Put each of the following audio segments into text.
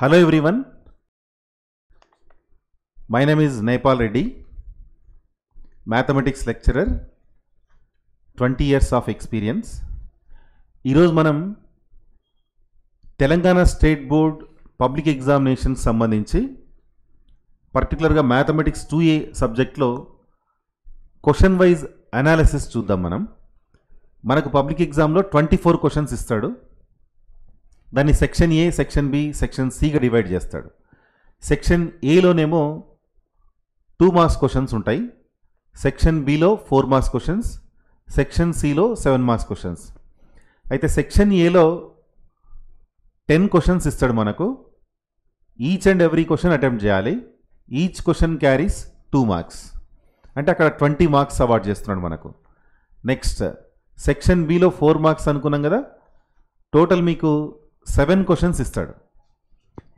Hello everyone, my name is Nepal Reddy, mathematics lecturer, 20 years of experience. ఈరోజు మనం Telangana state board public examination సంబంధించి పర్టికులర్గా mathematics 2A సబ్జెక్ట్లో question wise analysis చూద్దాం. మనకు పబ్లిక్ ఎగ్జామ్లో 24 క్వశ్చన్స్ ఇస్తాడు. దాన్ని section A, section B, section సిగా డివైడ్ చేస్తాడు. సెక్షన్ ఏలోనేమో 2 మార్క్స్ క్వశ్చన్స్ ఉంటాయి, సెక్షన్ బిలో 4 మార్క్స్ క్వశ్చన్స్, సెక్షన్ సిలో 7 మార్క్స్ క్వశ్చన్స్. అయితే సెక్షన్ ఏలో 10 క్వశ్చన్స్ ఇస్తాడు మనకు. Each and every question attempt చేయాలి. ఈచ్ క్వశ్చన్ క్యారీస్ 2 మార్క్స్, అంటే అక్కడ 20 మార్క్స్ అవార్డ్ చేస్తున్నాడు మనకు. నెక్స్ట్ సెక్షన్ బిలో 4 మార్క్స్ అనుకున్నాం కదా, టోటల్ మీకు 7 క్వశ్చన్స్ ఇస్తాడు.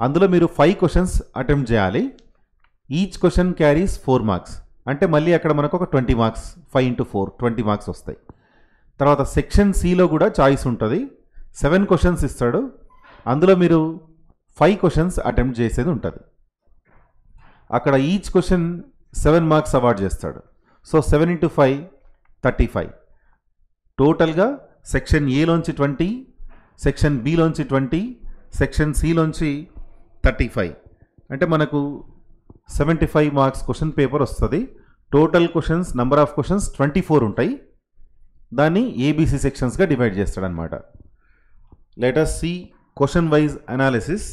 అందులో మీరు 5 క్వశ్చన్స్ అటెంప్ట్ చేయాలి. ఈచ్ క్వశ్చన్ క్యారీస్ 4 మార్క్స్, అంటే మళ్ళీ అక్కడ మనకు ఒక 20 మార్క్స్, 5 into 4 20 మార్క్స్ వస్తాయి. తర్వాత సెక్షన్ సిలో కూడా చాయిస్ ఉంటుంది. 7 క్వశ్చన్స్ ఇస్తాడు, అందులో మీరు 5 క్వశ్చన్స్ అటెంప్ట్ చేసేది ఉంటుంది. అక్కడ ఈచ్ క్వశ్చన్ 7 మార్క్స్ అవార్డ్ చేస్తాడు. So 7 into 5 35. టోటల్గా సెక్షన్ ఏలోంచి 20, సెక్షన్ బిలోంచి 20, సెక్షన్ సిలోంచి 35, అంటే మనకు 75 మార్క్స్ క్వశ్చన్ పేపర్ వస్తుంది. Total questions, number of questions 24 ఉంటాయి. దాన్ని ఏబిసి సెక్షన్స్గా డివైడ్ చేస్తాడనమాట. Let us see question wise analysis.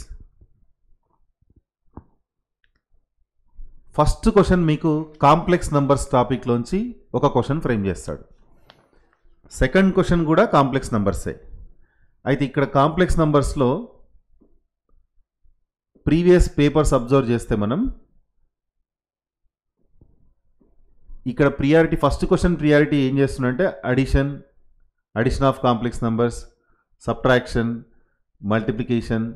First question మీకు కాంప్లెక్స్ నంబర్స్ టాపిక్లోంచి ఒక క్వశ్చన్ ఫ్రేమ్ చేస్తాడు. సెకండ్ క్వశ్చన్ కూడా కాంప్లెక్స్ నంబర్సే. అయితే ఇక్కడ కాంప్లెక్స్ నంబర్స్లో ప్రీవియస్ పేపర్స్ అబ్జర్వ్ చేస్తే మనం ఇక్కడ ప్రియారిటీ, ఫస్ట్ క్వశ్చన్ ప్రియారిటీ ఏం చేస్తుందంటే addition of complex numbers, subtraction, multiplication,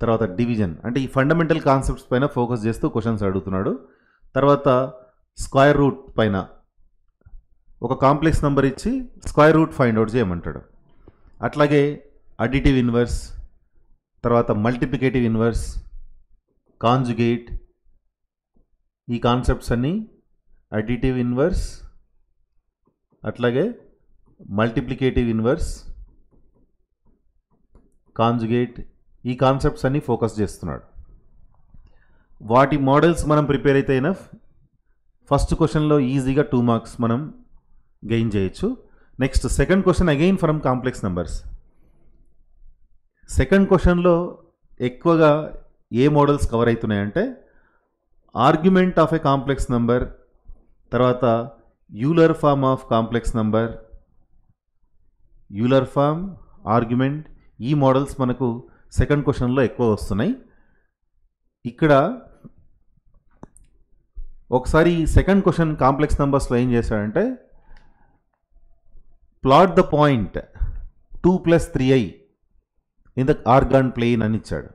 తర్వాత డివిజన్, అంటే ఈ ఫండమెంటల్ కాన్సెప్ట్స్ పైన ఫోకస్ చేస్తూ క్వశ్చన్స్ అడుగుతున్నాడు. తర్వాత స్క్వేర్ రూట్ పైన ఒక కాంప్లెక్స్ నెంబర్ ఇచ్చి స్క్వేర్ రూట్ ఫైండ్ అవుట్ చేయమంటాడు. అట్లాగే అడిటివ్ ఇన్వర్స్, తర్వాత మల్టిప్లికేటివ్ ఇన్వర్స్, కాంజుగేట్, ఈ కాన్సెప్ట్స్ అన్నీ అడిటివ్ ఇన్వర్స్, అట్లాగే మల్టిప్లికేటివ్ ఇన్వర్స్, కాంజుగేట్, ఈ కాన్సెప్ట్స్ అన్నీ ఫోకస్ చేస్తున్నాడు. వాటి మోడల్స్ మనం ప్రిపేర్ అయితే ఫస్ట్ క్వశ్చన్లో ఈజీగా 2 మార్క్స్ మనం గెయిన్ చేయొచ్చు. Next second question again from complex numbers. Second క్వశ్చన్లో ఎక్కువగా ఏ మోడల్స్ కవర్ అవుతున్నాయంటే argument of a complex number, తర్వాత Euler form of complex number, Euler form, argument, ఈ మోడల్స్ మనకు సెకండ్ క్వశ్చన్లో ఎక్కువ వస్తున్నాయి. ఇక్కడ ఒకసారి సెకండ్ క్వశ్చన్ కాంప్లెక్స్ నెంబర్స్లో ఏం చేశాడంటే plot the point 2 + 3i in the Argand plane అని ఇచ్చాడు.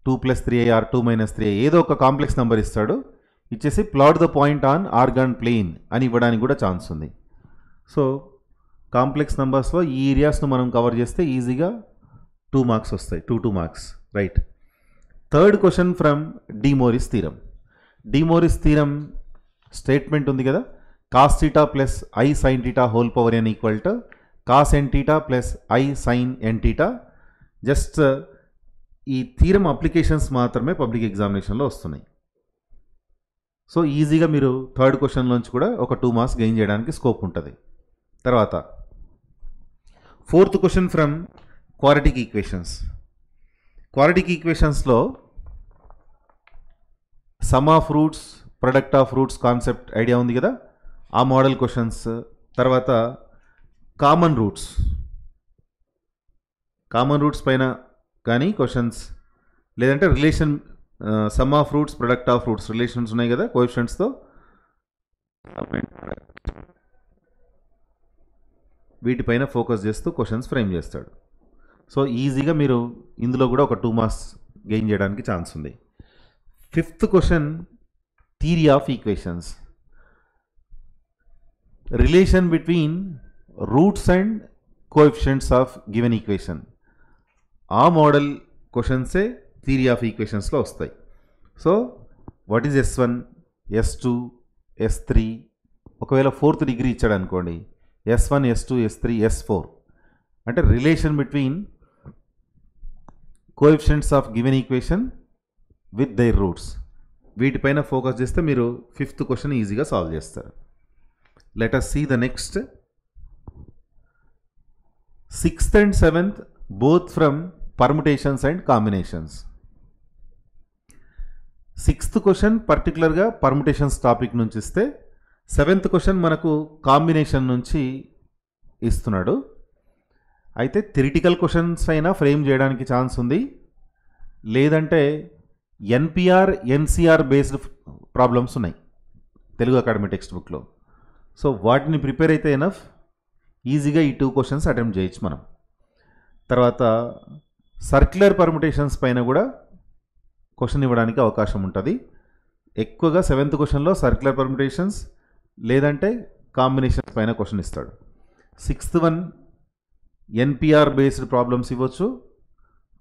2 + 3i ఆర్ 2 - 3i, ఏదో ఒక కాంప్లెక్స్ నెంబర్ ఇస్తాడు, ఇచ్చేసి plot the point on Argand plane అని ఇవ్వడానికి కూడా ఛాన్స్ ఉంది. సో కాంప్లెక్స్ నెంబర్స్లో ఈ ఏరియాస్ను మనం కవర్ చేస్తే ఈజీగా 2 మార్క్స్ వస్తాయి, 2 marks, right. Third question from De Moivre's theorem. De Moivre's theorem statement ఉంది కదా, cos θ + i sin θ whole power n = cos n θ + i sin n θ. Just ఈ థీరం అప్లికేషన్స్ మాత్రమే పబ్లిక్ ఎగ్జామినేషన్లో వస్తున్నాయి. సో ఈజీగా మీరు థర్డ్ క్వశ్చన్లోంచి కూడా ఒక 2 మార్క్స్ గెయిన్ చేయడానికి స్కోప్ ఉంటుంది. తర్వాత fourth question from quadratic equations. Quadratic ఈక్వేషన్స్లో sum of roots, product of roots concept idea ఉంది కదా, ఆ మోడల్ క్వశ్చన్స్. తర్వాత కామన్ రూట్స్ పైన కానీ క్వశ్చన్స్, లేదంటే relation, sum of roots, product of roots relations ఉన్నాయి కదా కోఎఫిషియెంట్స్తో, వీటిపైన ఫోకస్ చేస్తూ క్వశ్చన్స్ ఫ్రేమ్ చేస్తాడు. సో ఈజీగా మీరు ఇందులో కూడా ఒక 2 మార్క్స్ గెయిన్ చేయడానికి ఛాన్స్ ఉంది. Fifth question theory of equations. Relation between roots and coefficients of given equation, ఆ మోడల్ క్వశ్చన్సే థియరీ ఆఫ్ ఈక్వేషన్స్లో వస్తాయి. So what is S1, S2, S3, ఒకవేళ 4th డిగ్రీ ఇచ్చాడు అనుకోండి, S1, S2, S3, S4 అంటే relation between coefficients of given equation with their roots, వీటిపైన focus చేస్తే మీరు 5th question ఈజీగా సాల్వ్ చేస్తారు. Let us see the next. 6th and 7th both from permutations and combinations. 6th question పర్టికులర్గా permutations topic నుంచి ఇస్తే 7th question మనకు combination నుంచి ఇస్తున్నాడు. అయితే థిరిటికల్ క్వశ్చన్స్ అయినా ఫ్రేమ్ చేయడానికి ఛాన్స్ ఉంది, లేదంటే ఎన్పిఆర్ ఎన్సిఆర్ బేస్డ్ ప్రాబ్లమ్స్ ఉన్నాయి తెలుగు అకాడమీ టెక్స్ట్ బుక్లో. సో వాటిని ప్రిపేర్ అయితే ఎనఫ్ ఈజీగా ఈ 2 క్వశ్చన్స్ అటెంప్ట్ చేయొచ్చు మనం. తర్వాత సర్క్యులర్ పర్ముటేషన్స్ పైన కూడా క్వశ్చన్ ఇవ్వడానికి అవకాశం ఉంటుంది. ఎక్కువగా 7th క్వశ్చన్లో సర్క్యులర్ పర్ముటేషన్స్ లేదంటే కాంబినేషన్స్ పైన క్వశ్చన్ ఇస్తాడు. 6th one n P r based problems ఇవ్వచ్చు,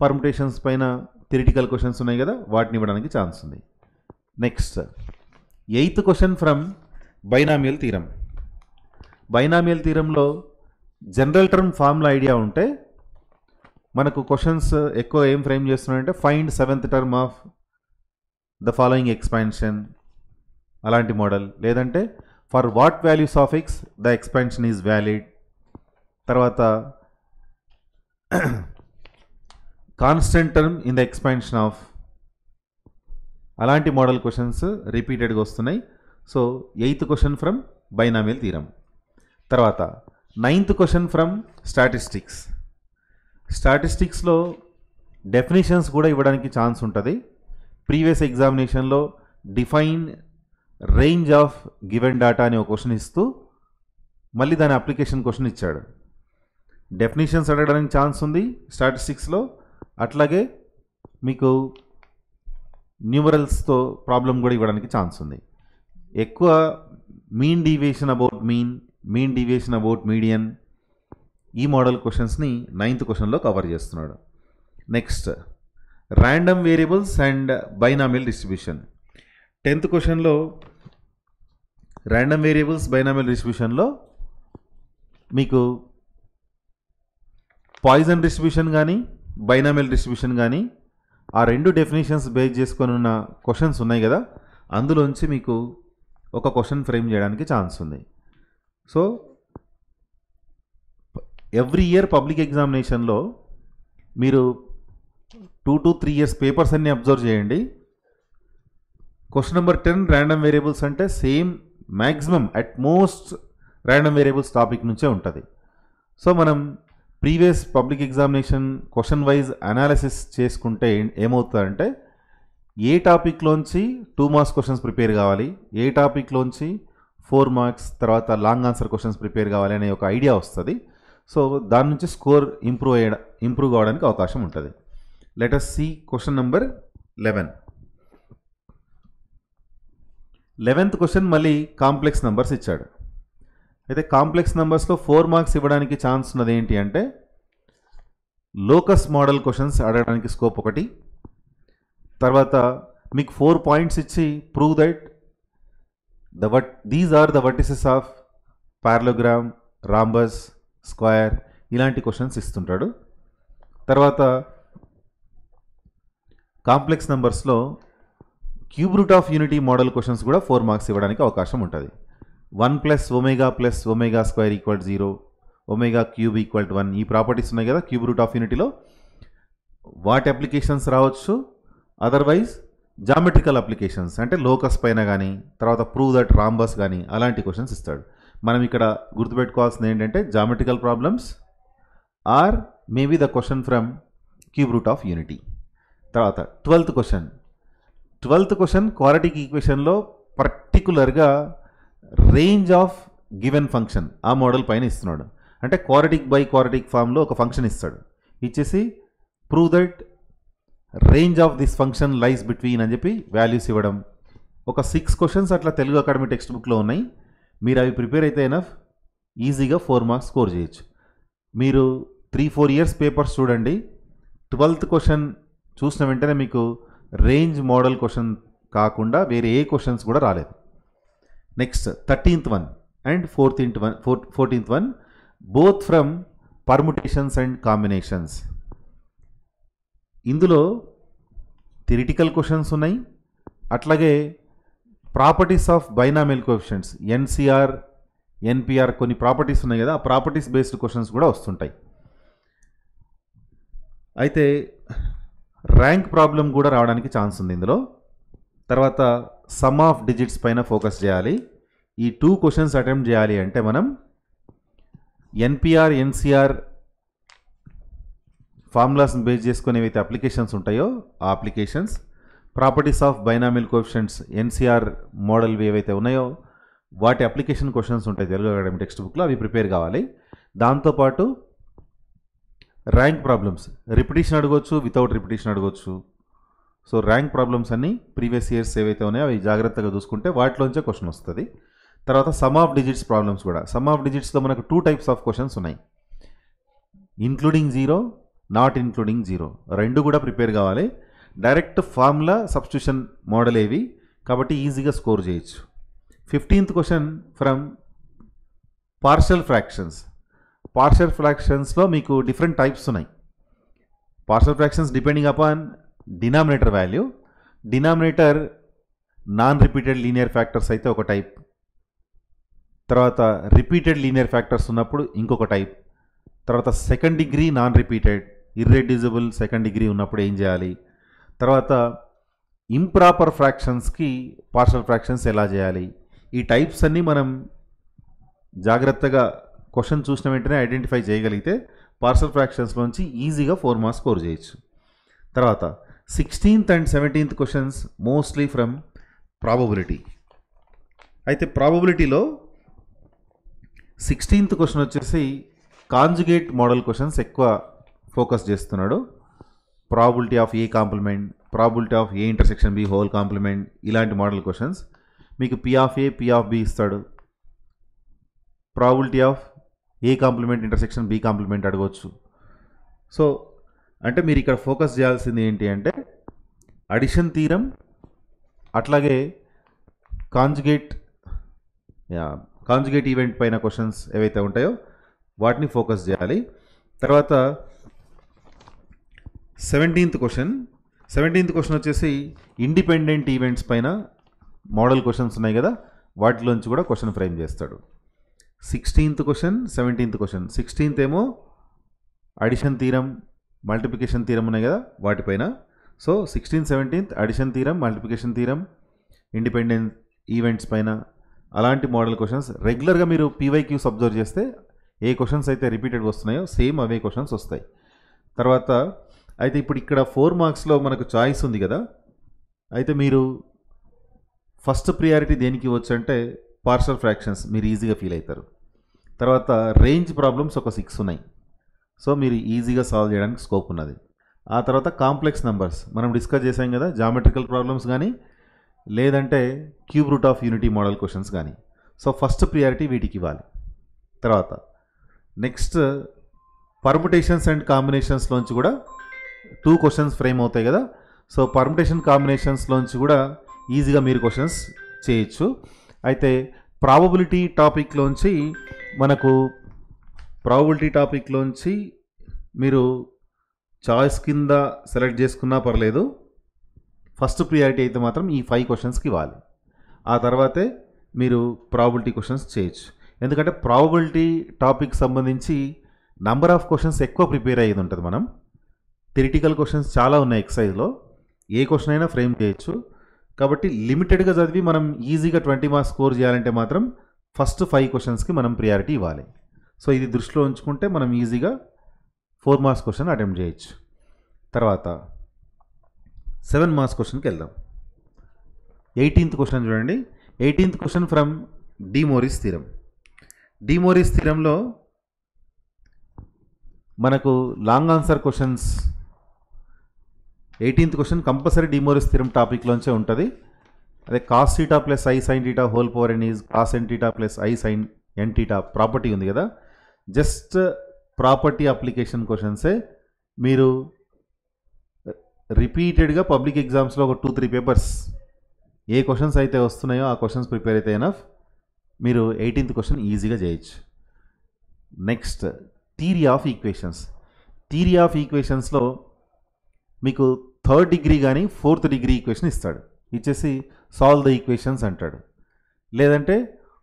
పర్ముటేషన్స్ పైన థిరిటికల్ క్వశ్చన్స్ ఉన్నాయి కదా, వాటిని ఇవ్వడానికి ఛాన్స్ ఉంది. Next 8th question from binomial theorem. Binomial థీరంలో జనరల్ టర్మ్ ఫార్ములా ఐడియా ఉంటే మనకు క్వశ్చన్స్ ఎక్కువ ఏం ఫ్రేమ్ చేస్తున్నాయంటే find 7th term of the following expansion అలాంటి మోడల్, లేదంటే for what values of x the expansion is valid, తర్వాత constant term in the expansion of, అలాంటి మోడల్ క్వశ్చన్స్ రిపీటెడ్గా వస్తున్నాయి. So 8th question from binomial theorem. తర్వాత 9th question from statistics. స్టాటిస్టిక్స్లో definitions కూడా ఇవ్వడానికి ఛాన్స్ ఉంటుంది. ప్రీవియస్ ఎగ్జామినేషన్లో define range of given data అని ఒక క్వశ్చన్ ఇస్తూ మళ్ళీ దాని అప్లికేషన్ క్వశ్చన్ ఇచ్చాడు. డెఫినేషన్స్ అడగడానికి ఛాన్స్ ఉంది స్టాటిస్టిక్స్లో, అట్లాగే మీకు న్యూమరల్స్తో ప్రాబ్లం కూడా ఇవ్వడానికి ఛాన్స్ ఉంది. ఎక్కువ mean deviation about mean, mean deviation about median, ఈ మోడల్ క్వశ్చన్స్ని 9th క్వశ్చన్లో కవర్ చేస్తున్నాడు. Next random variables and binomial distribution. 10th క్వశ్చన్లో ర్యాండమ్ వేరియబుల్స్ బైనామియల్ డిస్ట్రిబ్యూషన్లో మీకు పాయిజన్ డిస్ట్రిబ్యూషన్ కానీ బైనామియల్ డిస్ట్రిబ్యూషన్ కానీ ఆ 2 డెఫినేషన్స్ బేస్ చేసుకొని ఉన్న క్వశ్చన్స్ ఉన్నాయి కదా, అందులోంచి మీకు ఒక క్వశ్చన్ ఫ్రేమ్ చేయడానికి ఛాన్స్ ఉంది. సో ఎవ్రీ ఇయర్ పబ్లిక్ ఎగ్జామినేషన్లో మీరు 2 to 3 years పేపర్స్ అన్నీ అబ్జర్వ్ చేయండి. క్వశ్చన్ నెంబర్ 10 ర్యాండమ్ వేరియబుల్స్ అంటే same maximum at most random variables topic నుంచే ఉంటుంది. సో మనం previous public examination question wise analysis చేసుకుంటే ఏమవుతుందంటే ఏ టాపిక్లోంచి 2 marks క్వశ్చన్స్ ప్రిపేర్ కావాలి, ఏ టాపిక్లోంచి 4 marks, తర్వాత లాంగ్ ఆన్సర్ క్వశ్చన్స్ ప్రిపేర్ కావాలి అనే ఒక ఐడియా వస్తుంది. సో దాని నుంచి స్కోర్ ఇంప్రూవ్ కావడానికి అవకాశం ఉంటుంది. Let us see question number 11. 11th question మళ్ళీ కాంప్లెక్స్ నెంబర్స్ ఇచ్చాడు. అయితే కాంప్లెక్స్ నెంబర్స్లో 4 marks ఇవ్వడానికి ఛాన్స్ ఉన్నది ఏంటి అంటే లోకస్ మోడల్ క్వశ్చన్స్ అడగడానికి స్కోప్ ఒకటి, తర్వాత మీకు 4 points ఇచ్చి prove that these are the vertices of parallelogram, rhombus, square, ఇలాంటి క్వశ్చన్స్ ఇస్తుంటాడు. తర్వాత కాంప్లెక్స్ నెంబర్స్లో cube root of unity model questions కూడా 4 marks ఇవ్వడానికి అవకాశం ఉంటుంది. 1 + ω + ω² = 0, ω³ = 1, ఈ ప్రాపర్టీస్ ఉన్నాయి కదా క్యూబ్ రూట్ ఆఫ్ యూనిటీలో, వాటి అప్లికేషన్స్ రావచ్చు. అదర్వైజ్ జామెట్రికల్ అప్లికేషన్స్ అంటే లోకస్ పైన కానీ, తర్వాత ప్రూవ్ దట్ రాంబస్ కానీ, అలాంటి క్వశ్చన్స్ ఇస్తాడు. మనం ఇక్కడ గుర్తుపెట్టుకోవాల్సింది ఏంటంటే geometrical problems or maybe the question from cube root of unity. తర్వాత 12th question. 12th question quadratic ఈక్వేషన్లో పర్టికులర్గా రేంజ్ ఆఫ్ గివెన్ ఫంక్షన్ ఆ మోడల్ పైన ఇస్తున్నాడు. అంటే క్వాడ్రాటిక్ బై క్వాడ్రాటిక్ ఫామ్లో ఒక ఫంక్షన్ ఇస్తాడు, ఇచ్చేసి prove that range of this function lies between అని చెప్పి వాల్యూస్ ఇవ్వడం. ఒక 6 క్వశ్చన్స్ అట్లా తెలుగు అకాడమీ టెక్స్ట్ బుక్లో ఉన్నాయి. మీరు అవి ప్రిపేర్ అయితే ఎనఫ్ ఈజీగా 4 marks స్కోర్ చేయొచ్చు. మీరు 3-4 years పేపర్స్ చూడండి, 12th క్వశ్చన్ చూసిన వెంటనే మీకు రేంజ్ మోడల్ క్వశ్చన్ కాకుండా వేరే ఏ క్వశ్చన్స్ కూడా రాలేదు. Next 13th one and 14th one both from permutations and combinations. ఇందులో థియరిటికల్ క్వశ్చన్స్ ఉన్నాయి, అట్లాగే properties of binomial coefficients NCR NPR కొన్ని ప్రాపర్టీస్ ఉన్నాయి కదా, ఆ ప్రాపర్టీస్ బేస్డ్ క్వశ్చన్స్ కూడా వస్తుంటాయి. అయితే ర్యాంక్ ప్రాబ్లం కూడా రావడానికి ఛాన్స్ ఉంది ఇందులో. తర్వాత సమ్ ఆఫ్ డిజిట్స్ పైన ఫోకస్ చేయాలి. ఈ 2 క్వశ్చన్స్ అటెంప్ట్ చేయాలి అంటే మనం ఎన్పిఆర్ ఎన్సిఆర్ ఫార్ములాస్ని బేస్ చేసుకుని ఏవైతే అప్లికేషన్స్ ఉంటాయో ఆ applications, properties of binomial coefficients n C r మోడల్వి ఏవైతే ఉన్నాయో వాటి అప్లికేషన్ క్వశ్చన్స్ ఉంటాయి తెలుగు అకాడమీ టెక్స్ట్ బుక్లో, అవి ప్రిపేర్ కావాలి. దాంతోపాటు ర్యాంక్ ప్రాబ్లమ్స్ రిపిటేషన్ అడగవచ్చు, వితౌట్ రిపిటేషన్ అడగవచ్చు. సో ర్యాంక్ ప్రాబ్లమ్స్ అన్నీ ప్రీవియస్ ఇయర్స్ ఏవైతే ఉన్నాయో అవి జాగ్రత్తగా చూసుకుంటే వాటిలోంచే క్వశ్చన్ వస్తుంది. తర్వాత సమ్ ఆఫ్ డిజిట్స్ ప్రాబ్లమ్స్ కూడా, సమ్ ఆఫ్ డిజిట్స్లో మనకు 2 టైప్స్ ఆఫ్ క్వశ్చన్స్ ఉన్నాయి, including zero, not including zero, రెండు కూడా ప్రిపేర్ కావాలి. డైరెక్ట్ ఫార్ములా సబ్స్టిట్యూషన్ మోడల్ ఏవి కాబట్టి ఈజీగా స్కోర్ చేయొచ్చు. 15th question from partial fractions. Partial ఫ్రాక్షన్స్లో మీకు డిఫరెంట్ టైప్స్ ఉన్నాయి. Partial fractions depending upon denominator value. Denominator non repeated linear factors అయితే ఒక టైప్, తర్వాత రిపీటెడ్ లీనియర్ ఫ్యాక్టర్స్ ఉన్నప్పుడు ఇంకొక టైప్, తర్వాత second degree non repeated irreducible second degree ఉన్నప్పుడు ఏం చేయాలి, తర్వాత ఇంప్రాపర్ ఫ్రాక్షన్స్కి పార్షల్ ఫ్రాక్షన్స్ ఎలా చేయాలి. ఈ టైప్స్ అన్నీ మనం జాగ్రత్తగా క్వశ్చన్ చూసిన వెంటనే ఐడెంటిఫై చేయగలిగితే పార్షల్ ఫ్రాక్షన్స్లోంచి ఈజీగా 4 మార్క్స్ స్కోర్ చేయొచ్చు. తర్వాత 16th and 17th questions mostly from probability. అయితే ప్రాబబిలిటీలో 16th క్వశ్చన్ వచ్చేసి కాంజుగేట్ మోడల్ క్వశ్చన్స్ ఎక్కువ ఫోకస్ చేస్తున్నాడు. Probability of A complement, probability of A intersection B whole complement, ఇలాంటి మోడల్ క్వశ్చన్స్. మీకు P of A P of B ఇస్తాడు, probability of A complement intersection B complement అడగవచ్చు. So అంటే మీరు ఇక్కడ focus చేయాల్సింది ఏంటి అంటే అడిషన్ థీరం, అట్లాగే కాంజుగేట్ ఈవెంట్ పైన క్వశ్చన్స్ ఏవైతే ఉంటాయో వాటిని ఫోకస్ చేయాలి. తర్వాత 17th క్వశ్చన్ వచ్చేసి ఇండిపెండెంట్ ఈవెంట్స్ పైన మోడల్ క్వశ్చన్స్ ఉన్నాయి కదా, వాటిలోంచి కూడా క్వశ్చన్ ఫ్రేమ్ చేస్తాడు. 16th question 17th question. 16th ఏమో అడిషన్ థీరం మల్టిప్లికేషన్ థీరం ఉన్నాయి కదా వాటిపైన. So 16th 17th addition theorem multiplication theorem independent events పైన అలాంటి మోడల్ క్వశ్చన్స్. రెగ్యులర్గా మీరు పీవైక్యూస్ అబ్జర్వ్ చేస్తే ఏ క్వశ్చన్స్ అయితే రిపీటెడ్ వస్తున్నాయో సేమ్ అవే క్వశ్చన్స్ వస్తాయి. తర్వాత అయితే ఇప్పుడు ఇక్కడ 4 మార్క్స్లో మనకు చాయిస్ ఉంది కదా, అయితే మీరు ఫస్ట్ ప్రియారిటీ దేనికి ఇవ్వచ్చు అంటే పార్షల్ ఫ్రాక్షన్స్, మీరు ఈజీగా ఫీల్ అవుతారు. తర్వాత రేంజ్ ప్రాబ్లమ్స్ ఒక 6 ఉన్నాయి, సో మీరు ఈజీగా సాల్వ్ చేయడానికి స్కోప్ ఉన్నది. ఆ తర్వాత కాంప్లెక్స్ నెంబర్స్ మనం డిస్కస్ చేసాం కదా, జామెట్రికల్ ప్రాబ్లమ్స్ కానీ లేదంటే cube root of unity model questions కానీ. సో ఫస్ట్ ప్రియారిటీ వీటికి ఇవ్వాలి. తర్వాత నెక్స్ట్ పర్ముటేషన్స్ అండ్ కాంబినేషన్స్లోంచి కూడా 2 క్వశ్చన్స్ ఫ్రేమ్ అవుతాయి కదా. సో పర్ముటేషన్ కాంబినేషన్స్లోంచి కూడా ఈజీగా మీరు క్వశ్చన్స్ చేయొచ్చు. అయితే ప్రాబబిలిటీ టాపిక్లోంచి మీరు చాయిస్ కింద సెలెక్ట్ చేసుకున్నా పర్లేదు, ఫస్ట్ ప్రియారిటీ అయితే మాత్రం ఈ 5 క్వశ్చన్స్కి ఇవ్వాలి. ఆ తర్వాతే మీరు ప్రాబబిలిటీ క్వశ్చన్స్ చేయొచ్చు. ఎందుకంటే ప్రాబబిలిటీ టాపిక్ సంబంధించి నంబర్ ఆఫ్ క్వశ్చన్స్ ఎక్కువ ప్రిపేర్ అయ్యేది ఉంటుంది. మనం థియరిటికల్ క్వశ్చన్స్ చాలా ఉన్నాయి ఎక్సైజ్లో, ఏ క్వశ్చన్ అయినా ఫ్రేమ్ చేయొచ్చు. కాబట్టి లిమిటెడ్గా చదివి మనం ఈజీగా 20 మార్క్స్ స్కోర్ చేయాలంటే మాత్రం ఫస్ట్ 5 క్వశ్చన్స్కి మనం ప్రియారిటీ ఇవ్వాలి. సో ఇది దృష్టిలో ఉంచుకుంటే మనం ఈజీగా 4 మార్క్స్ క్వశ్చన్ అటెంప్ట్ చేయొచ్చు. తర్వాత 7 మార్క్స్ క్వశ్చన్కి వెళ్దాం. 18th క్వశ్చన్ చూడండి. 18th question from De Moivre's theorem. De Moivre's థీరంలో మనకు long answer questions 18th question compulsory De Moivre's theorem టాపిక్లోంచే ఉంటుంది. అదే cos theta plus i sine theta whole power n is cos n theta plus i sine n theta property ఉంది కదా, just property application క్వశ్చన్సే మీరు రిపీటెడ్గా public ఎగ్జామ్స్లో ఒక 2-3 papers ఏ questions అయితే వస్తున్నాయో ఆ క్వశ్చన్స్ ప్రిపేర్ అయితే ఎనఫ్, మీరు 18th క్వశ్చన్ ఈజీగా చేయొచ్చు. Next theory of equations. Theory of ఈక్వేషన్స్లో మీకు 3rd డిగ్రీ కానీ 4th డిగ్రీ ఈక్వేషన్ ఇస్తాడు, ఇచ్చేసి సాల్వ్ ద ఈక్వేషన్స్ అంటాడు. లేదంటే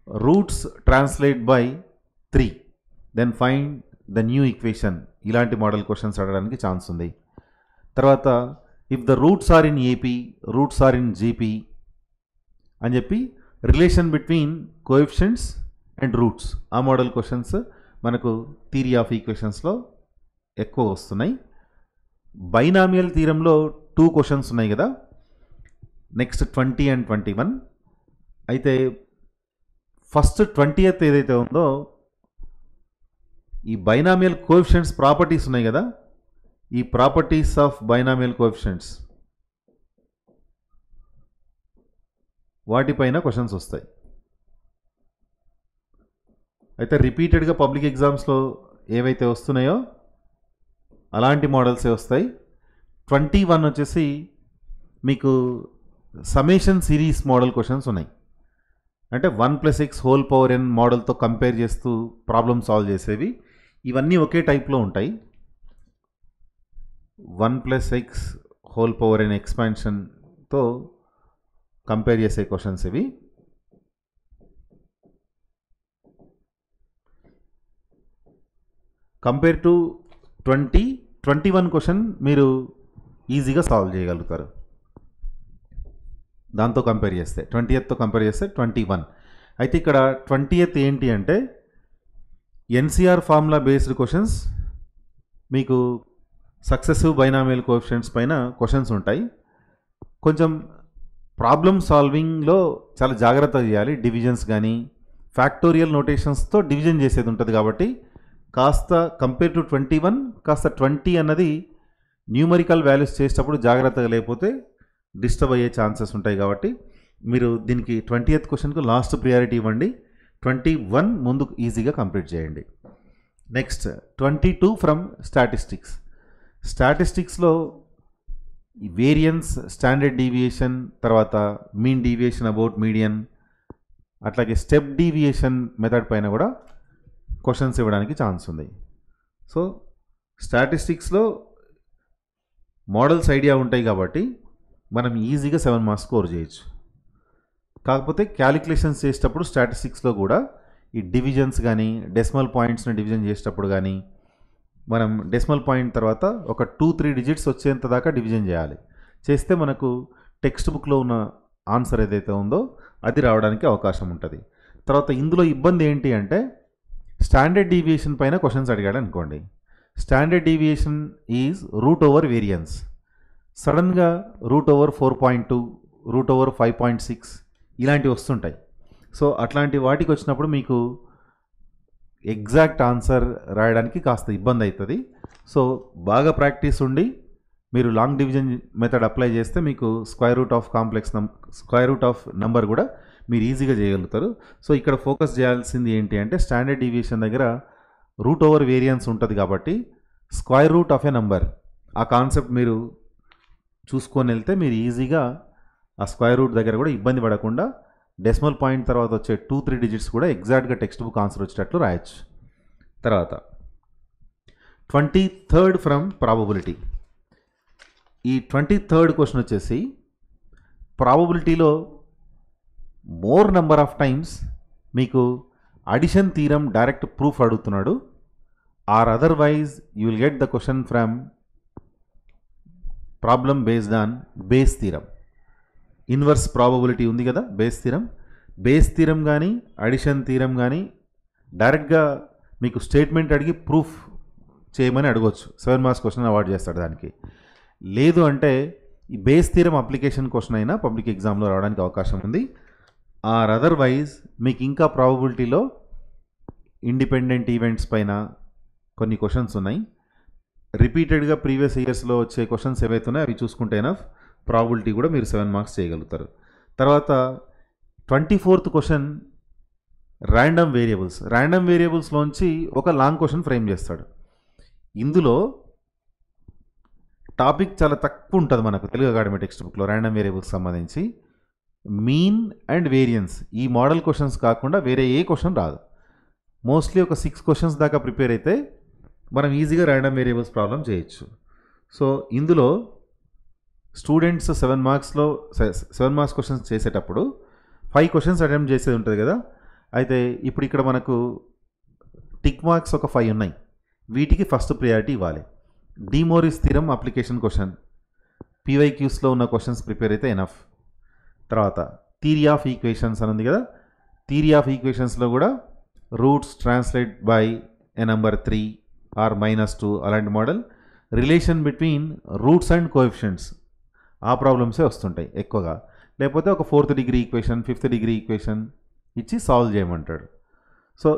roots translate by 3 then find the new equation, ఇలాంటి మోడల్ క్వశ్చన్స్ అడగడానికి ఛాన్స్ ఉంది. తర్వాత if the roots are in AP, roots are in GP అని చెప్పి relation between coefficients and roots, ఆ మోడల్ క్వశ్చన్స్ మనకు థియరీ ఆఫ్ ఈక్వేషన్స్లో ఎక్కువ వస్తున్నాయి. బైనామియల్ థీరంలో 2 క్వశ్చన్స్ ఉన్నాయి కదా, నెక్స్ట్ 20 and 21. అయితే ఫస్ట్ 20th ఏదైతే ఉందో ఈ బైనామియల్ కోఎఫిషియంట్స్ ప్రాపర్టీస్ ఉన్నాయి కదా, ఈ ప్రాపర్టీస్ ఆఫ్ బైనామియల్ కోఎఫిషియంట్స్ వాటిపైన క్వశ్చన్స్ వస్తాయి. అయితే రిపీటెడ్గా పబ్లిక్ ఎగ్జామ్స్లో ఏవైతే వస్తున్నాయో అలాంటి మోడల్సే వస్తాయి. 21 వచ్చేసి మీకు సಮೇషన్ సిరీస్ మోడల్ క్వశ్చన్స్ ఉన్నాయి. అంటే 1+x⁴n మోడల్తో కంపేర్ చేస్తూ ప్రాబ్లమ్ సాల్వ్ చేసేవి. ఇవన్నీ ఒకే టైప్లో ఉంటాయి. 1+x⁴n ఎక్స్పాన్షన్తో కంపేర్ చేసే క్వశ్చన్స్ ఇవి. కంపేర్ టు 21 క్వశ్చన్ మీరు ఈజీగా సాల్వ్ చేయగలుగుతారు. దాంతో కంపేర్ చేస్తే 20th కంపేర్ చేస్తే 21. అయితే ఇక్కడ 20th ఏంటి అంటే ఎన్సీఆర్ ఫార్ములా బేస్డ్ క్వశ్చన్స్, మీకు సక్సెసివ్ బైనామియల్ కోఎఫిషియంట్స్ పైన క్వశ్చన్స్ ఉంటాయి. కొంచెం ప్రాబ్లమ్ సాల్వింగ్లో చాలా జాగ్రత్త చేయాలి. డివిజన్స్ కానీ ఫ్యాక్టోరియల్ నోటేషన్స్తో డివిజన్ చేసేది ఉంటుంది కాబట్టి కాస్త కంపేర్ టు 21 కాస్త 20 అన్నది న్యూమరికల్ వాల్యూస్ చేసేటప్పుడు జాగ్రత్తగా లేకపోతే డిస్టర్బ్ అయ్యే ఛాన్సెస్ ఉంటాయి. కాబట్టి మీరు దీనికి 20th క్వశ్చన్కు లాస్ట్ ప్రియారిటీ ఇవ్వండి, 21 ముందుకు ఈజీగా కంప్లీట్ చేయండి. Next 22 from statistics. స్టాటిస్టిక్స్లో వేరియన్స్, స్టాండర్డ్ డీవియేషన్, తర్వాత మీన్ డీవియేషన్ అబౌట్ మీడియన్, అట్లాగే స్టెప్ డీవియేషన్ మెథడ్ పైన కూడా క్వశ్చన్స్ ఇవ్వడానికి ఛాన్స్ ఉంది. సో స్టాటిస్టిక్స్లో మోడల్స్ ఐడియా ఉంటాయి కాబట్టి మనం ఈజీగా 7 మార్క్స్ స్కోర్ చేయొచ్చు. కాకపోతే క్యాలిక్యులేషన్స్ చేసేటప్పుడు స్టాటిస్టిక్స్లో కూడా ఈ డివిజన్స్ కానీ డెసిమల్ పాయింట్స్ని డివిజన్ చేసేటప్పుడు కానీ మనం డెసిమల్ పాయింట్ తర్వాత ఒక 2-3 డిజిట్స్ వచ్చేంత దాకా డివిజన్ చేయాలి. చేస్తే మనకు టెక్స్ట్ బుక్లో ఉన్న ఆన్సర్ ఏదైతే ఉందో అది రావడానికి అవకాశం ఉంటుంది. తర్వాత ఇందులో ఇబ్బంది ఏంటి అంటే స్టాండర్డ్ డీవియేషన్ పైన క్వశ్చన్స్ అడిగాడు అనుకోండి. Standard deviation is root over variance. సడన్గా √4.2, √5.6 ఇలాంటివి వస్తుంటాయి. సో అట్లాంటి వాటికి వచ్చినప్పుడు మీకు ఎగ్జాక్ట్ ఆన్సర్ రాయడానికి కాస్త ఇబ్బంది అవుతుంది. సో బాగా ప్రాక్టీస్ ఉండి మీరు లాంగ్ డివిజన్ మెథడ్ అప్లై చేస్తే మీకు స్క్వేర్ రూట్ ఆఫ్ నంబర్ కూడా మీరు ఈజీగా చేయగలుగుతారు. సో ఇక్కడ ఫోకస్ చేయాల్సింది ఏంటి అంటే స్టాండర్డ్ డీవియేషన్ దగ్గర రూట్ ఓవర్ వేరియన్స్ ఉంటుంది కాబట్టి square root of a number, ఆ కాన్సెప్ట్ మీరు చూసుకొని వెళ్తే మీరు ఈజీగా ఆ స్క్వేర్ రూట్ దగ్గర కూడా ఇబ్బంది పడకుండా డెసిమల్ పాయింట్ తర్వాత వచ్చే 2-3 డిజిట్స్ కూడా ఎగ్జాక్ట్గా టెక్స్ట్ బుక్ ఆన్సర్ వచ్చేటట్లు రాయొచ్చు. తర్వాత 23rd ఫ్రమ్ ప్రాబబిలిటీ. ఈ 23rd క్వశ్చన్ వచ్చేసి ప్రాబబిలిటీలో మోర్ నెంబర్ ఆఫ్ టైమ్స్ మీకు అడిషన్ థీరం డైరెక్ట్ ప్రూఫ్ అడుగుతున్నాడు, or otherwise you will get the question from problem based on base theorem. Inverse probability ఉంది కదా base theorem కానీ అడిషన్ థీరం కానీ డైరెక్ట్గా మీకు స్టేట్మెంట్ అడిగి ప్రూఫ్ చేయమని అడగవచ్చు. 7 మార్క్స్ క్వశ్చన్ అవార్డ్ చేస్తాడు దానికి. లేదు అంటే ఈ బేస్ థీరం అప్లికేషన్ క్వశ్చన్ అయినా పబ్లిక్ ఎగ్జామ్లో రావడానికి అవకాశం ఉంది. ఆర్ అదర్వైజ్ మీకు ఇంకా ప్రాబబిలిటీలో ఇండిపెండెంట్ ఈవెంట్స్ పైన కొన్ని క్వశ్చన్స్ ఉన్నాయి. రిపీటెడ్గా ప్రీవియస్ ఇయర్స్లో వచ్చే క్వశ్చన్స్ ఏవైతే ఉన్నాయో అవి చూసుకుంటేనా ప్రాబిలిటీ కూడా మీరు 7 మార్క్స్ చేయగలుగుతారు. తర్వాత 24th క్వశ్చన్ ర్యాండమ్ వేరియబుల్స్లోంచి ఒక లాంగ్ క్వశ్చన్ ఫ్రేమ్ చేస్తాడు. ఇందులో టాపిక్ చాలా తక్కువ ఉంటుంది మనకు తెలుగు అకాడమీ టెక్స్ట్ బుక్లో ర్యాండమ్ వేరియబుల్స్ సంబంధించి. మీన్ అండ్ వేరియన్స్ ఈ మోడల్ క్వశ్చన్స్ కాకుండా వేరే ఏ క్వశ్చన్ రాదు. మోస్ట్లీ ఒక 6 క్వశ్చన్స్ దాకా ప్రిపేర్ అయితే మనం ఈజీగా ర్యాండమ్ వేరియబుల్స్ ప్రాబ్లం చేయొచ్చు. సో ఇందులో స్టూడెంట్స్ 7 మార్క్స్ క్వశ్చన్స్ చేసేటప్పుడు 5 క్వశ్చన్స్ అటెంప్ట్ చేసేది ఉంటుంది కదా. అయితే ఇప్పుడు ఇక్కడ మనకు టిక్ మార్క్స్ ఒక 5 ఉన్నాయి. వీటికి ఫస్ట్ ప్రియారిటీ ఇవ్వాలి. డిమోరిస్ థియరం అప్లికేషన్ క్వశ్చన్, పీవైక్యూస్లో ఉన్న క్వశ్చన్స్ ప్రిపేర్ అయితే ఎనఫ్. తర్వాత థియరీ ఆఫ్ ఈక్వేషన్స్ అని ఉంది కదా. థియరీ ఆఫ్ ఈక్వేషన్స్లో కూడా roots translate by a number 3 or -2 అలాంటి model. Relation between roots and coefficients ఆ ప్రాబ్లమ్సే వస్తుంటాయి ఎక్కువగా. లేకపోతే ఒక 4th degree equation, 5th degree equation ఇచ్చి సాల్వ్ చేయమంటాడు. సో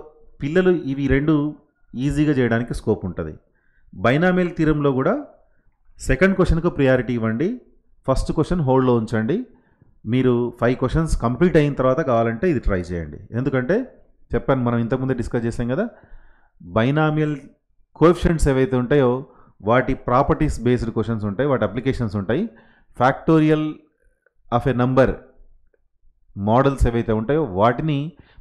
పిల్లలు ఇవి రెండు ఈజీగా చేయడానికి స్కోప్ ఉంటుంది. బైనామియల్ థియరంలో కూడా సెకండ్ క్వశ్చన్కు ప్రియారిటీ ఇవ్వండి, ఫస్ట్ క్వశ్చన్ హోల్డ్లో ఉంచండి. మీరు 5 క్వశ్చన్స్ కంప్లీట్ అయిన తర్వాత కావాలంటే ఇది ట్రై చేయండి. ఎందుకంటే చెప్పాను, మనం ఇంతకుముందే డిస్కస్ చేసాం కదా, బైనామియల్ కోఎఫిషియెంట్స్ ఏవైతే ఉంటాయో వాటి ప్రాపర్టీస్ బేస్డ్ క్వశ్చన్స్ ఉంటాయి, వాటి అప్లికేషన్స్ ఉంటాయి. Factorial of a number models ఏవైతే ఉంటాయో వాటిని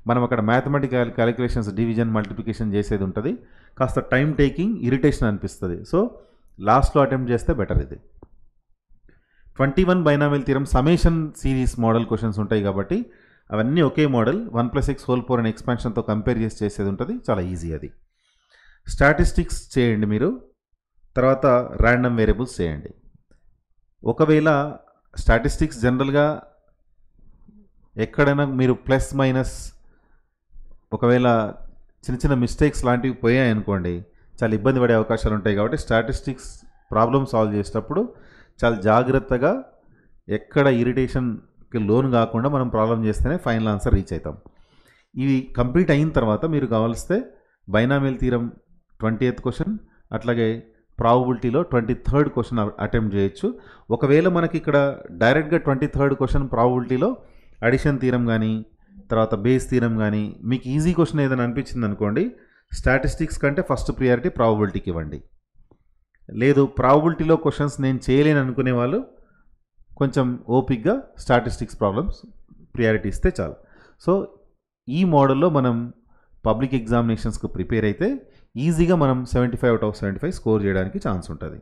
మనం అక్కడ మ్యాథమెటికల్ క్యాలిక్యులేషన్స్, డివిజన్, మల్టిప్లికేషన్ చేసేది ఉంటుంది. కాస్త టైం టేకింగ్, ఇరిటేషన్ అనిపిస్తుంది. సో లాస్ట్లో అటెంప్ట్ చేస్తే బెటర్. ఇది 21 binomial theorem summation series model questions ఉంటాయి కాబట్టి అవన్నీ ఒకే మోడల్ 1+x² అనే ఎక్స్పాన్షన్తో కంపేర్ చేసేది ఉంటుంది. చాలా ఈజీ అది. స్టాటిస్టిక్స్ చేయండి మీరు, తర్వాత ర్యాండమ్ వేరియబుల్స్ చేయండి. ఒకవేళ స్టాటిస్టిక్స్ జనరల్గా ఎక్కడైనా మీరు ప్లస్ మైనస్ ఒకవేళ చిన్న చిన్న మిస్టేక్స్ లాంటివి పోయాయనుకోండి చాలా ఇబ్బంది పడే అవకాశాలు ఉంటాయి. కాబట్టి స్టాటిస్టిక్స్ ప్రాబ్లమ్ సాల్వ్ చేసేటప్పుడు చాలా జాగ్రత్తగా ఎక్కడ ఇరిటేషన్కి లోన్ కాకుండా మనం ప్రాబ్లం చేస్తేనే ఫైనల్ ఆన్సర్ రీచ్ అవుతాం. ఇవి కంప్లీట్ అయిన తర్వాత మీరు కావాల్స్తే బైనామియల్ థియరం 20th క్వశ్చన్, అట్లాగే ప్రాబబిలిటీలో 23rd క్వశ్చన్ అటెంప్ట్ చేయొచ్చు. ఒకవేళ మనకి ఇక్కడ డైరెక్ట్గా 23rd క్వశ్చన్ ప్రాబబిలిటీలో అడిషన్ థియరం కానీ తర్వాత బేస్ థియరం కానీ మీకు ఈజీ క్వశ్చన్ ఏదైనా అనిపించింది అనుకోండి, స్టాటిస్టిక్స్ కంటే ఫస్ట్ ప్రియారిటీ ప్రాబబిలిటీకి ఇవ్వండి. లేదు ప్రాబబిలిటీలో క్వశ్చన్స్ నేను చేయలేను అనుకునే వాళ్ళు కొంచెం ఓపిక్గా స్టాటిస్టిక్స్ ప్రాబ్లమ్స్ ప్రియారిటీ ఇస్తే చాలు. సో ఈ మోడల్లో మనం పబ్లిక్ ఎగ్జామినేషన్స్కి ప్రిపేర్ అయితే ఈజీగా మనం 75/75 స్కోర్ చేయడానికి ఛాన్స్ ఉంటుంది.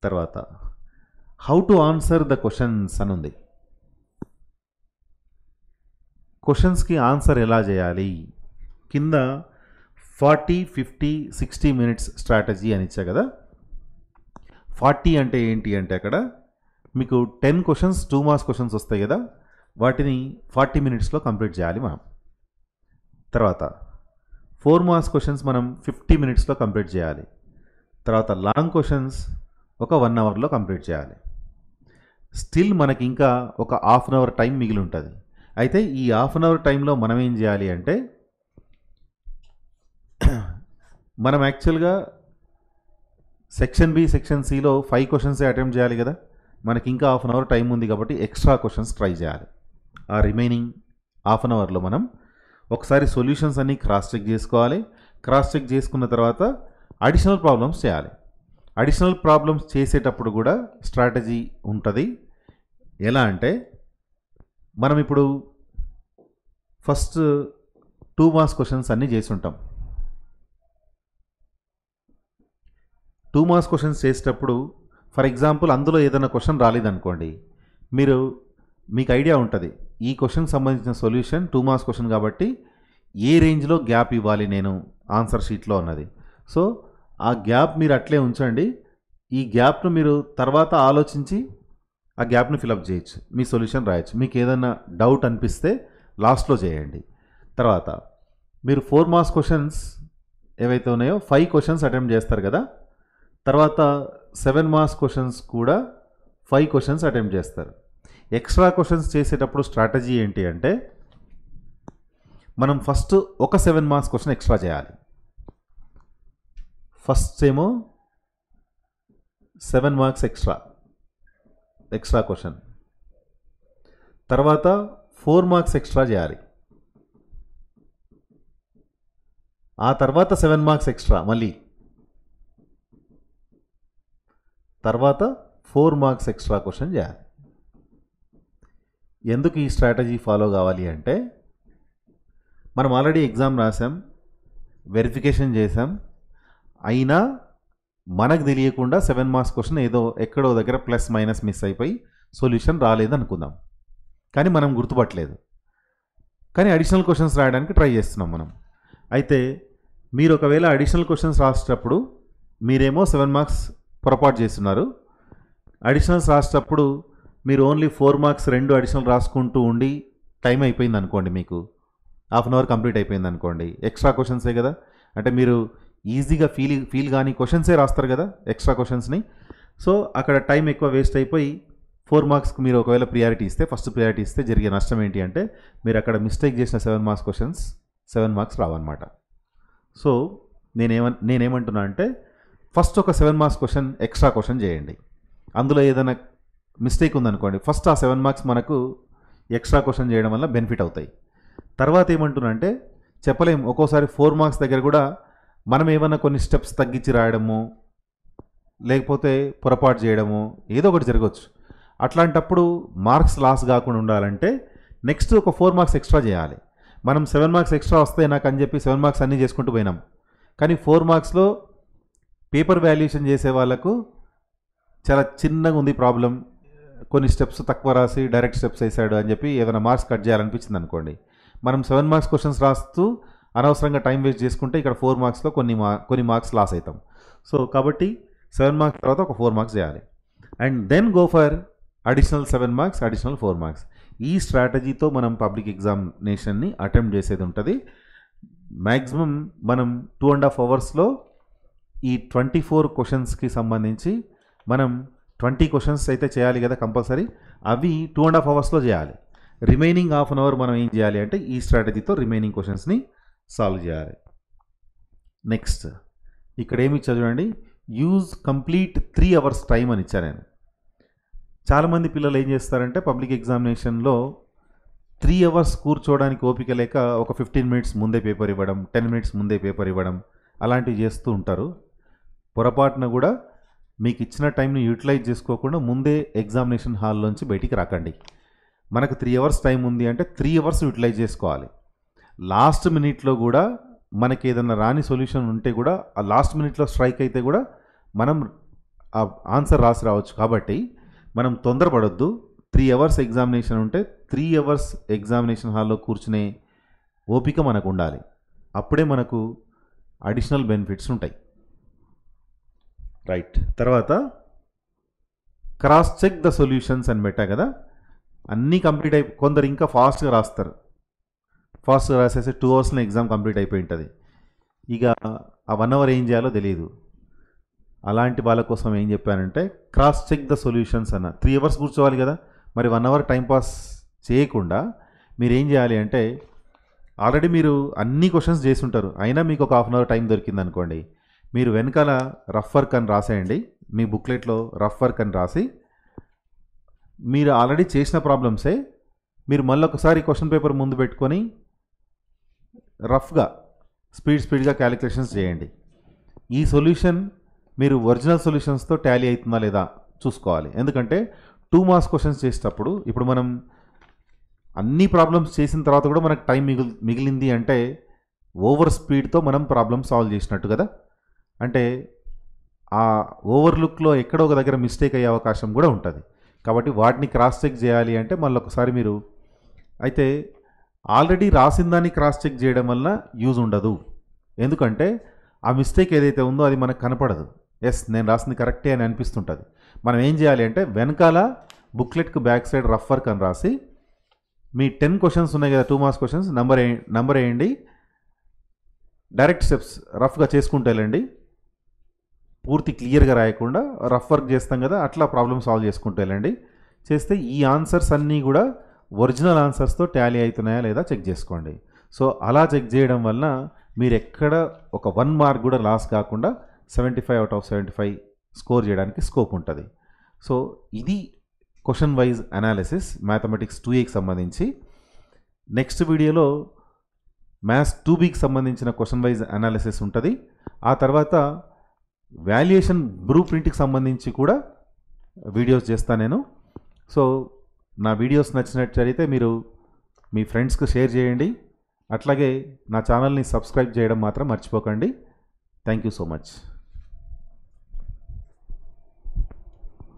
తర్వాత how to answer the questions అని ఉంది. క్వశ్చన్స్కి ఆన్సర్ ఎలా చేయాలి, కింద 40, 50, 60 మినిట్స్ స్ట్రాటజీ అని ఇచ్చా కదా. 40 అంటే ఏంటి అంటే అక్కడ మీకు 10 క్వశ్చన్స్ 2 మార్క్స్ క్వశ్చన్స్ వస్తాయి కదా, వాటిని 40 మినిట్స్లో కంప్లీట్ చేయాలి మనం. తర్వాత 4 మార్క్స్ క్వశ్చన్స్ మనం 50 మినిట్స్లో కంప్లీట్ చేయాలి. తర్వాత లాంగ్ క్వశ్చన్స్ ఒక 1 అవర్లో కంప్లీట్ చేయాలి. స్టిల్ మనకి ఇంకా ఒక హాఫ్ అన్ అవర్ టైం మిగిలి ఉంటుంది. అయితే ఈ హాఫ్ అన్ అవర్ టైంలో మనం ఏం చేయాలి అంటే మనం యాక్చువల్గా సెక్షన్ బి, సెక్షన్ సిలో 5 క్వశ్చన్సే అటెంప్ట్ చేయాలి కదా. మనకి ఇంకా హాఫ్ అన్ అవర్ టైం ఉంది కాబట్టి ఎక్స్ట్రా క్వశ్చన్స్ ట్రై చేయాలి. ఆ రిమైనింగ్ హాఫ్ అన్ అవర్లో మనం ఒకసారి సొల్యూషన్స్ అన్నీ క్రాస్ చెక్ చేసుకోవాలి. క్రాస్ చెక్ చేసుకున్న తర్వాత అడిషనల్ ప్రాబ్లమ్స్ చేయాలి. అడిషనల్ ప్రాబ్లమ్స్ చేసేటప్పుడు కూడా స్ట్రాటజీ ఉంటుంది. ఎలా అంటే మనం ఇప్పుడు ఫస్ట్ 2 మార్క్స్ క్వశ్చన్స్ అన్నీ చేసి ఉంటాం. 2 మార్క్స్ క్వశ్చన్స్ చేసేటప్పుడు ఫర్ ఎగ్జాంపుల్ అందులో ఏదైనా క్వశ్చన్ రాలేదనుకోండి, మీకు ఐడియా ఉంటుంది ఈ క్వశ్చన్కి సంబంధించిన సొల్యూషన్ 2 మార్క్స్ క్వశ్చన్ కాబట్టి ఏ రేంజ్లో గ్యాప్ ఇవ్వాలి నేను ఆన్సర్ షీట్లో అన్నది. సో ఆ గ్యాప్ మీరు అట్లే ఉంచండి. ఈ గ్యాప్ను మీరు తర్వాత ఆలోచించి ఆ గ్యాప్ను ఫిలప్ చేయొచ్చు, మీ సొల్యూషన్ రాయొచ్చు. మీకు ఏదైనా డౌట్ అనిపిస్తే లాస్ట్లో చేయండి. తర్వాత మీరు 4 మార్క్స్ క్వశ్చన్స్ ఏవైతే ఉన్నాయో 5 క్వశ్చన్స్ అటెంప్ట్ చేస్తారు కదా. తర్వాత 7 మార్క్స్ క్వశ్చన్స్ కూడా 5 క్వశ్చన్స్ అటెంప్ట్ చేస్తారు. ఎక్స్ట్రా క్వశ్చన్స్ చేసేటప్పుడు స్ట్రాటజీ ఏంటి అంటే మనం ఫస్ట్ ఒక 7 మార్క్స్ క్వశ్చన్ ఎక్స్ట్రా చేయాలి. ఫస్ట్ ఏమో 7 మార్క్స్ ఎక్స్ట్రా క్వశ్చన్, తర్వాత 4 మార్క్స్ ఎక్స్ట్రా చేయాలి, ఆ తర్వాత 7 మార్క్స్ ఎక్స్ట్రా మళ్ళీ, తర్వాత 4 మార్క్స్ ఎక్స్ట్రా క్వశ్చన్ చేయాలి. ఎందుకు ఈ స్ట్రాటజీ ఫాలో కావాలి అంటే మనం ఆల్రెడీ ఎగ్జామ్ రాసాం, వెరిఫికేషన్ చేసాం, అయినా మనకు తెలియకుండా 7 మార్క్స్ క్వశ్చన్ ఏదో ఎక్కడో దగ్గర ప్లస్ మైనస్ మిస్ అయిపోయి సొల్యూషన్ రాలేదు అనుకుందాం. కానీ మనం గుర్తుపట్టలేదు, కానీ అడిషనల్ క్వశ్చన్స్ రాయడానికి ట్రై చేస్తున్నాం మనం. అయితే మీరు ఒకవేళ అడిషనల్ క్వశ్చన్స్ రాసేటప్పుడు మీరేమో 7 మార్క్స్ పొరపాటు చేస్తున్నారు. అడిషనల్స్ రాసేటప్పుడు మీరు ఓన్లీ 4 మార్క్స్ 2 అడిషనల్ రాసుకుంటూ ఉండి టైం అయిపోయింది అనుకోండి, మీకు హాఫ్ అన్ అవర్ కంప్లీట్ అయిపోయింది అనుకోండి. ఎక్స్ట్రా క్వశ్చన్సే కదా, అంటే మీరు ఈజీగా ఫీల్ కానీ క్వశ్చన్సే రాస్తారు కదా ఎక్స్ట్రా క్వశ్చన్స్ని. సో అక్కడ టైం ఎక్కువ వేస్ట్ అయిపోయి 4 మార్క్స్కి మీరు ఒకవేళ ప్రియారిటీ ఇస్తే, ఫస్ట్ ప్రియారిటీ ఇస్తే జరిగే నష్టం ఏంటి అంటే మీరు అక్కడ మిస్టేక్ చేసిన 7 మార్క్స్ క్వశ్చన్స్ 7 మార్క్స్ రావన్నమాట. సో నేనేమంటున్నా అంటే ఫస్ట్ ఒక 7 మార్క్స్ క్వశ్చన్ ఎక్స్ట్రా క్వశ్చన్ చేయండి. అందులో ఏదైనా మిస్టేక్ ఉందనుకోండి, ఫస్ట్ ఆ 7 మార్క్స్ మనకు ఎక్స్ట్రా క్వశ్చన్ చేయడం వల్ల బెనిఫిట్ అవుతాయి. తర్వాత ఏమంటున్నా అంటే చెప్పలేం, ఒక్కోసారి 4 మార్క్స్ దగ్గర కూడా మనం ఏమన్నా కొన్ని స్టెప్స్ తగ్గించి రాయడము, లేకపోతే పొరపాటు చేయడము, ఏదో ఒకటి జరగవచ్చు. అట్లాంటప్పుడు మార్క్స్ లాస్ కాకుండా ఉండాలంటే నెక్స్ట్ ఒక 4 మార్క్స్ ఎక్స్ట్రా చేయాలి. మనం 7 మార్క్స్ ఎక్స్ట్రా వస్తాయి నాకు అని చెప్పి 7 మార్క్స్ అన్నీ చేసుకుంటూ పోయినాం, కానీ 4 మార్క్స్లో పేపర్ వాల్యుయేషన్ చేసే వాళ్ళకు చాలా చిన్నగా ఉంది ప్రాబ్లం, కొన్ని స్టెప్స్ తక్కువ రాసి డైరెక్ట్ స్టెప్స్ వేసాడు అని చెప్పి ఏదైనా మార్క్స్ కట్ చేయాలనిపించింది అనుకోండి, మనం 7 మార్క్స్ క్వశ్చన్స్ రాస్తూ అనవసరంగా టైం వేస్ట్ చేసుకుంటే ఇక్కడ 4 మార్క్స్లో కొన్ని మార్క్స్ లాస్ అవుతాం. సో కాబట్టి 7 మార్క్స్ తర్వాత ఒక 4 మార్క్స్ చేయాలి, and then go for additional 7 marks, additional 4 marks. ఈ స్ట్రాటజీతో మనం పబ్లిక్ ఎగ్జామినేషన్ని అటెంప్ట్ చేసేది ఉంటుంది. మ్యాక్సిమం మనం 2.5 అవర్స్లో ఈ 24 క్వశ్చన్స్కి సంబంధించి మనం 20 క్వశ్చన్స్ అయితే చేయాలి కదా కంపల్సరీ, అవి 2.5 అవర్స్లో చేయాలి. రిమైనింగ్ హాఫ్ అన్ అవర్ మనం ఏం చేయాలి అంటే ఈ స్ట్రాటజీతో రిమైనింగ్ క్వశ్చన్స్ని సాల్వ్ చేయాలి. నెక్స్ట్ ఇక్కడ ఏమి ఇచ్చా చూడండి, యూజ్ కంప్లీట్ 3 అవర్స్ టైం అని ఇచ్చా నేను. చాలామంది పిల్లలు ఏం చేస్తారంటే పబ్లిక్ ఎగ్జామినేషన్లో 3 అవర్స్ కూర్చోవడానికి ఓపిక లేక ఒక 15 మినిట్స్ ముందే పేపర్ ఇవ్వడం, 10 మినిట్స్ ముందే పేపర్ ఇవ్వడం అలాంటివి చేస్తూ ఉంటారు. పొరపాటున కూడా మీకు ఇచ్చిన టైంని యూటిలైజ్ చేసుకోకుండా ముందే ఎగ్జామినేషన్ హాల్లోంచి బయటికి రాకండి. మనకు 3 అవర్స్ టైం ఉంది అంటే 3 అవర్స్ యూటిలైజ్ చేసుకోవాలి. లాస్ట్ మినిట్లో కూడా మనకి ఏదైనా రాని సొల్యూషన్ ఉంటే కూడా ఆ లాస్ట్ మినిట్లో స్ట్రైక్ అయితే కూడా మనం ఆ ఆన్సర్ రాసి రావచ్చు. కాబట్టి మనం తొందరపడొద్దు. 3 అవర్స్ ఎగ్జామినేషన్ ఉంటే 3 అవర్స్ ఎగ్జామినేషన్ హాల్లో కూర్చునే ఓపిక మనకు ఉండాలి. అప్పుడే మనకు అడిషనల్ బెనిఫిట్స్ ఉంటాయి. రైట్, తర్వాత క్రాస్ చెక్ ద సొల్యూషన్స్ అని పెట్టా కదా, అన్నీ కంప్లీట్ కొందరు ఇంకా ఫాస్ట్గా రాస్తారు, ఫాస్ట్గా రాసేసి 2 అవర్స్లో ఎగ్జామ్ కంప్లీట్ అయిపోయి ఉంటుంది. ఇక ఆ 1 అవర్ ఏం చేయాలో తెలియదు. అలాంటి వాళ్ళ కోసం ఏం చెప్పానంటే క్రాస్ చెక్ ద సొల్యూషన్స్ అన్న. 3 అవర్స్ కూర్చోవాలి కదా, మరి 1 అవర్ టైంపాస్ చేయకుండా మీరు ఏం చేయాలి అంటే ఆల్రెడీ మీరు అన్ని క్వశ్చన్స్ చేసి ఉంటారు, అయినా మీకు ఒక హాఫ్ అన్ అవర్ టైం దొరికింది అనుకోండి, మీరు వెనకాల రఫ్ వర్క్ అని రాసేయండి. మీ బుక్లెట్లో రఫ్ వర్క్ అని రాసి మీరు ఆల్రెడీ చేసిన ప్రాబ్లమ్సే మీరు మళ్ళీ ఒకసారి క్వశ్చన్ పేపర్ ముందు పెట్టుకొని రఫ్గా స్పీడ్గా క్యాలిక్యులేషన్స్ చేయండి. ఈ సొల్యూషన్ మీరు ఒరిజినల్ సొల్యూషన్స్తో టాలీ అవుతుందా లేదా చూసుకోవాలి. ఎందుకంటే 2 మార్క్స్ క్వశ్చన్స్ చేసేటప్పుడు ఇప్పుడు మనం అన్ని ప్రాబ్లమ్స్ చేసిన తర్వాత కూడా మనకు టైం మిగిలింది అంటే ఓవర్ స్పీడ్తో మనం ప్రాబ్లమ్ సాల్వ్ చేసినట్టు కదా. అంటే ఆ ఓవర్లుక్లో ఎక్కడో ఒక దగ్గర మిస్టేక్ అయ్యే అవకాశం కూడా ఉంటుంది. కాబట్టి వాటిని క్రాస్ చెక్ చేయాలి అంటే మళ్ళీ ఒకసారి మీరు అయితే ఆల్రెడీ రాసిన దాన్ని క్రాస్ చెక్ చేయడం వల్ల యూజ్ ఉండదు. ఎందుకంటే ఆ మిస్టేక్ ఏదైతే ఉందో అది మనకు కనపడదు. ఎస్ నేను రాసింది కరెక్టే అని అనిపిస్తుంటుంది. మనం ఏం చేయాలి అంటే వెనకాల బుక్లెట్కి బ్యాక్ సైడ్ రఫ్ వర్క్ అని రాసి మీ 10 క్వశ్చన్స్ ఉన్నాయి కదా 2 మార్క్స్ క్వశ్చన్స్ నంబర్ వేయండి, డైరెక్ట్ స్టెప్స్ రఫ్గా చేసుకుంటూ వెళ్ళండి. పూర్తి క్లియర్గా రాయకుండా రఫ్ వర్క్ చేస్తాం కదా అట్లా ప్రాబ్లమ్ సాల్వ్ చేసుకుంటూ వెళ్ళండి. చేస్తే ఈ ఆన్సర్స్ అన్నీ కూడా ఒరిజినల్ ఆన్సర్స్తో టాలీ అవుతున్నాయా లేదా చెక్ చేసుకోండి. సో అలా చెక్ చేయడం వలన మీరు ఎక్కడ ఒక 1 మార్క్ కూడా లాస్ కాకుండా 75 అవుట్ ఆఫ్ 75 స్కోర్ చేయడానికి స్కోప్ ఉంటుంది. సో ఇది క్వశ్చన్ వైజ్ అనాలిసిస్ మ్యాథమెటిక్స్ 2Aకి సంబంధించి. నెక్స్ట్ వీడియోలో మ్యాథ్స్ 2Bకి సంబంధించిన క్వశ్చన్ వైజ్ అనాలిసిస్ ఉంటుంది. ఆ తర్వాత వాల్యుయేషన్ బ్లూ ప్రింట్కి సంబంధించి కూడా వీడియోస్ చేస్తాను నేను. సో నా వీడియోస్ నచ్చినట్లయితే మీరు మీ ఫ్రెండ్స్కి షేర్ చేయండి. అట్లాగే నా ఛానల్ని సబ్స్క్రైబ్ చేయడం మాత్రం మర్చిపోకండి. Thank you so much.